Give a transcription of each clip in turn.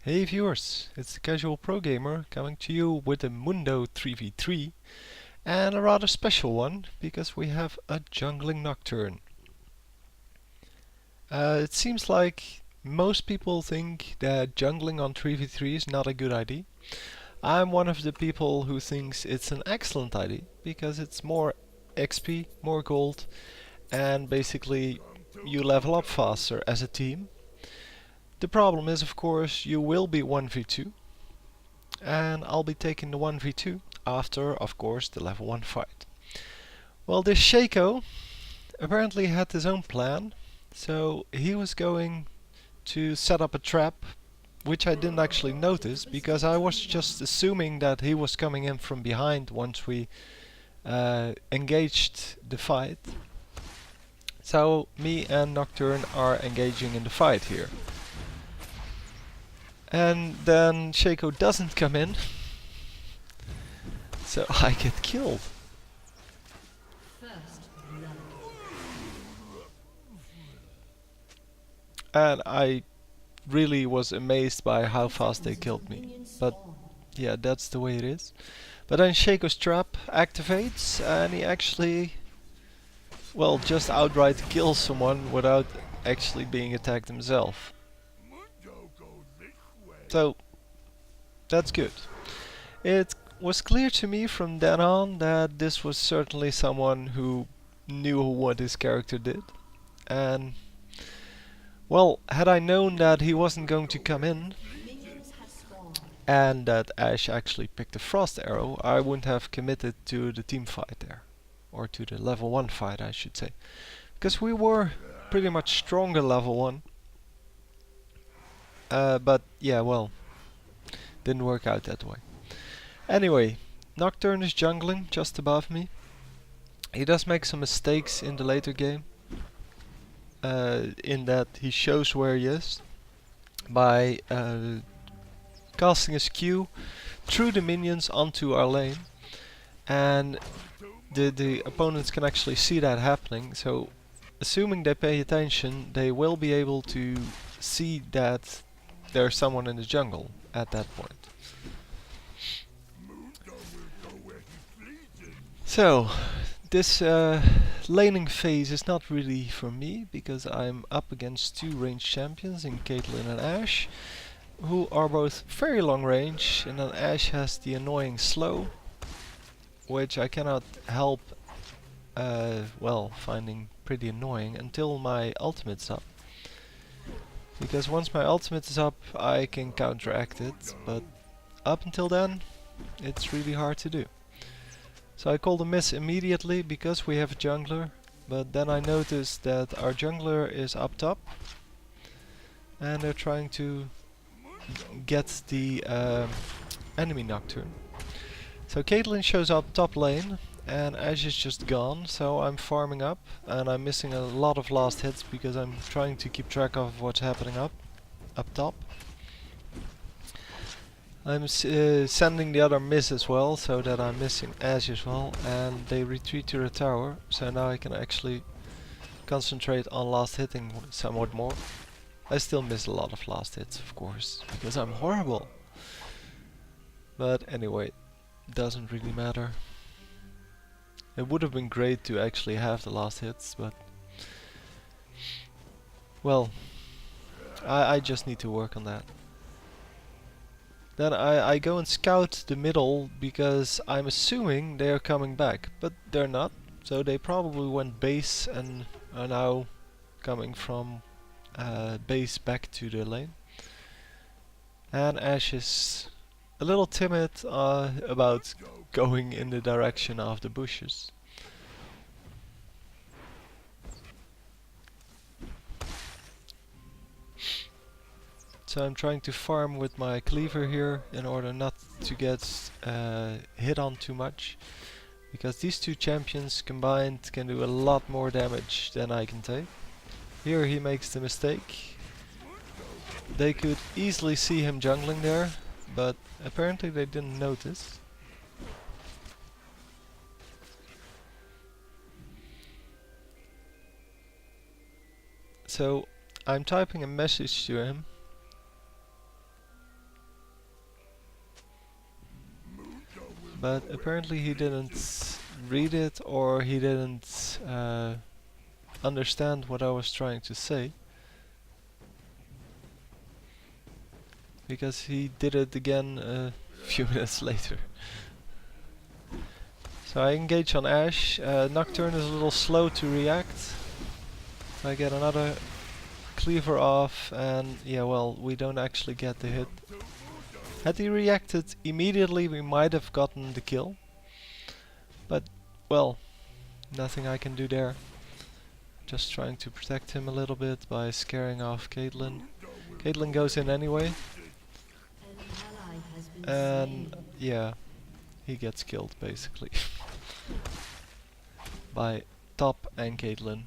Hey viewers, it's the Casual Pro Gamer coming to you with a Mundo 3v3 and a rather special one because we have a jungling Nocturne. It seems like most people think that jungling on 3v3 is not a good idea. I'm one of the people who thinks it's an excellent idea because it's more XP, more gold, and basically you level up faster as a team. The problem is, of course, you will be 1v2, and I'll be taking the 1v2 after, of course, the level 1 fight. Well, this Shaco apparently had his own plan, so he was going to set up a trap, which I didn't actually notice because I was just assuming that he was coming in from behind once we engaged the fight. So me and Nocturne are engaging in the fight here. And then Shaco doesn't come in, so I get killed. And I really was amazed by how fast they killed me. But yeah, that's the way it is. But then Shaco's trap activates and he actually, well, just outright kills someone without actually being attacked himself. So that's good. It was clear to me from then on that this was certainly someone who knew what his character did. And well, had I known that he wasn't going to come in and that Ashe actually picked a frost arrow, I wouldn't have committed to the team fight there. Or to the level 1 fight, I should say. Because we were pretty much stronger level 1. But yeah, well, didn't work out that way. Anyway, Nocturne is jungling just above me. He does make some mistakes in the later game. In that he shows where he is by casting his Q through the minions onto our lane, and the opponents can actually see that happening, so assuming they pay attention they will be able to see that there's someone in the jungle at that point. So this laning phase is not really for me because I'm up against two ranged champions in Caitlyn and Ashe, who are both very long range, and then Ashe has the annoying slow, which I cannot help well, finding pretty annoying until my ultimate's up. Because once my ultimate is up I can counteract it, but up until then it's really hard to do. So I called a miss immediately because we have a jungler, but then I noticed that our jungler is up top and they're trying to get the enemy Nocturne. So Caitlyn shows up top lane and Ashe is just gone, so I'm farming up and I'm missing a lot of last hits because I'm trying to keep track of what's happening up top. I'm sending the other miss as well, so that I'm missing Ashe as well, and they retreat to the tower, so now I can actually concentrate on last hitting somewhat more. I still miss a lot of last hits, of course, because I'm horrible. But anyway, doesn't really matter. It would have been great to actually have the last hits, but well, I just need to work on that. Then I go and scout the middle because I'm assuming they are coming back, but they're not. So they probably went base and are now coming from base back to the lane. And Ashe is a little timid about going in the direction of the bushes. So I'm trying to farm with my cleaver here in order not to get hit on too much, because these two champions combined can do a lot more damage than I can take. Here he makes the mistake. They could easily see him jungling there, but apparently they didn't notice. So I'm typing a message to him but apparently he didn't read it, or he didn't understand what I was trying to say, because he did it again a few minutes later. So I engage on Ash. Nocturne is a little slow to react. I get another cleaver off, and yeah, well, we don't actually get the hit. Had he reacted immediately, we might have gotten the kill. But, well, nothing I can do there. Just trying to protect him a little bit by scaring off Caitlyn. Caitlyn goes in anyway. And, yeah, he gets killed, basically. By Top and Caitlyn.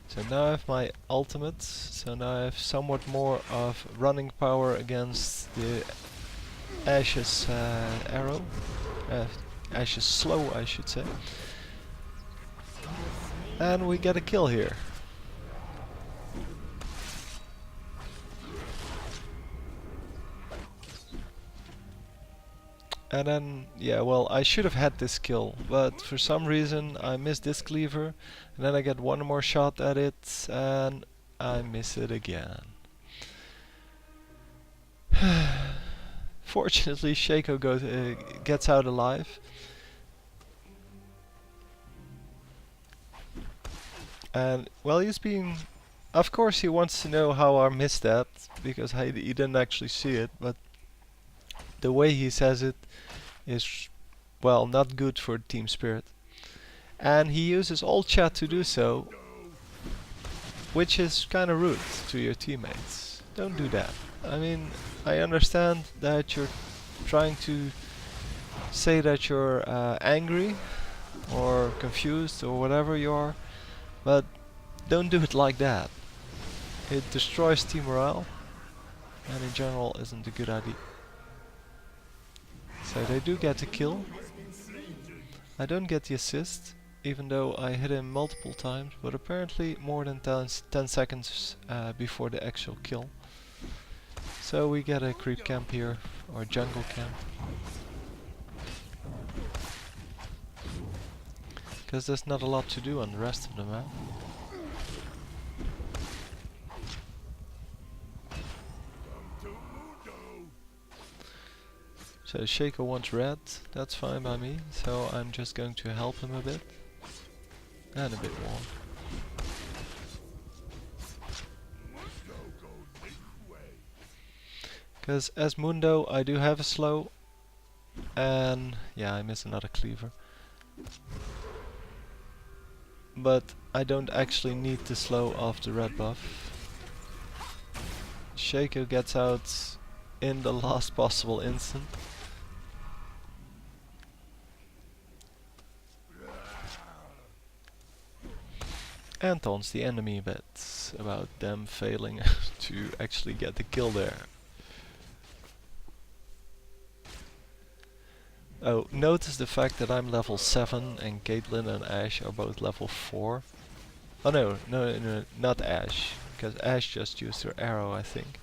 So now I have my ultimate, so now I have somewhat more of running power against the Ash's arrow. Ash's slow, I should say. And we get a kill here. And then, yeah, well, I should have had this kill, but for some reason I missed this cleaver, and then I get one more shot at it, and I miss it again. Fortunately, Shaco gets out alive. And, well, he's being... Of course he wants to know how I missed that, because he didn't actually see it, but the way he says it is, well, not good for team spirit. And he uses all chat to do so, which is kind of rude to your teammates. Don't do that. I mean, I understand that you're trying to say that you're angry or confused or whatever you are, but don't do it like that. It destroys team morale, and in general isn't a good idea. So they do get the kill. I don't get the assist, even though I hit him multiple times, but apparently more than 10 seconds before the actual kill. So we get a creep camp here, or jungle camp. Because there's not a lot to do on the rest of the map. So Shaco wants red, that's fine by me, so I'm just going to help him a bit. And a bit more. Because as Mundo I do have a slow, and yeah, I miss another cleaver. But I don't actually need the slow of the red buff. Shaco gets out in the last possible instant. And taunts the enemy a bit about them failing to actually get the kill there. Oh, notice the fact that I'm level 7 and Caitlyn and Ashe are both level 4. Oh no, not Ashe, because Ashe just used her arrow, I think.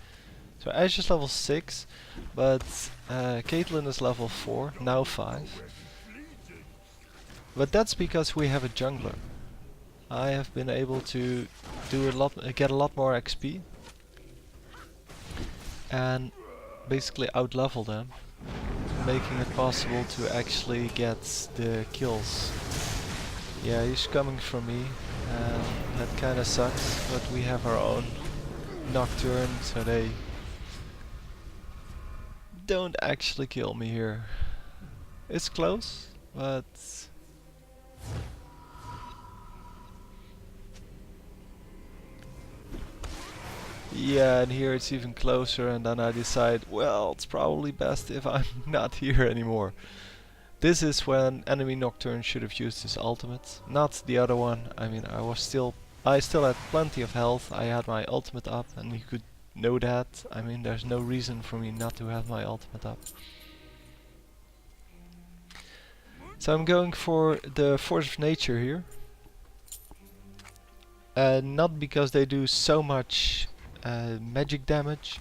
So Ashe is level 6, but Caitlyn is level 4, now 5. But that's because we have a jungler. I have been able to do get a lot more XP and basically outlevel them, making it possible to actually get the kills. Yeah, he's coming for me, and that kinda sucks, but we have our own Nocturne, so they don't actually kill me here. It's close, but yeah, and here it's even closer, and then I decide, well, it's probably best if I'm not here anymore. This is when enemy Nocturne should have used his ultimate, not the other one. I mean, I still had plenty of health, I had my ultimate up, and you could know that. I mean, there's no reason for me not to have my ultimate up. So I'm going for the Force of Nature here. Not because they do so much magic damage,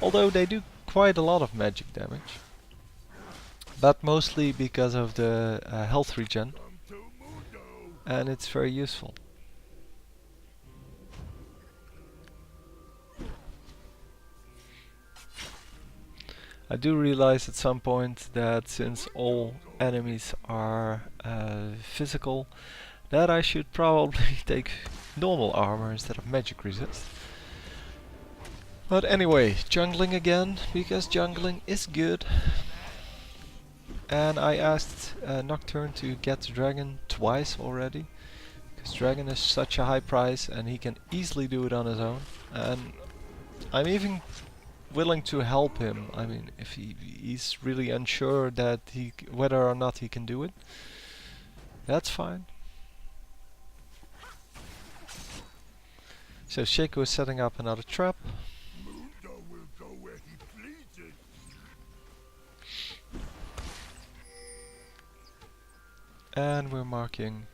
although they do quite a lot of magic damage. but mostly because of the health regen, Come to Mundo. and it's very useful. I do realize at some point that since all enemies are physical, that I should probably take normal armor instead of magic resist. But anyway, jungling again, because jungling is good. And I asked Nocturne to get the dragon twice already, because dragon is such a high price and he can easily do it on his own. And I'm even willing to help him. I mean, if he's really unsure that whether or not he can do it, that's fine. So Shaco is setting up another trap. Mundo will go where he pleases. And we're marking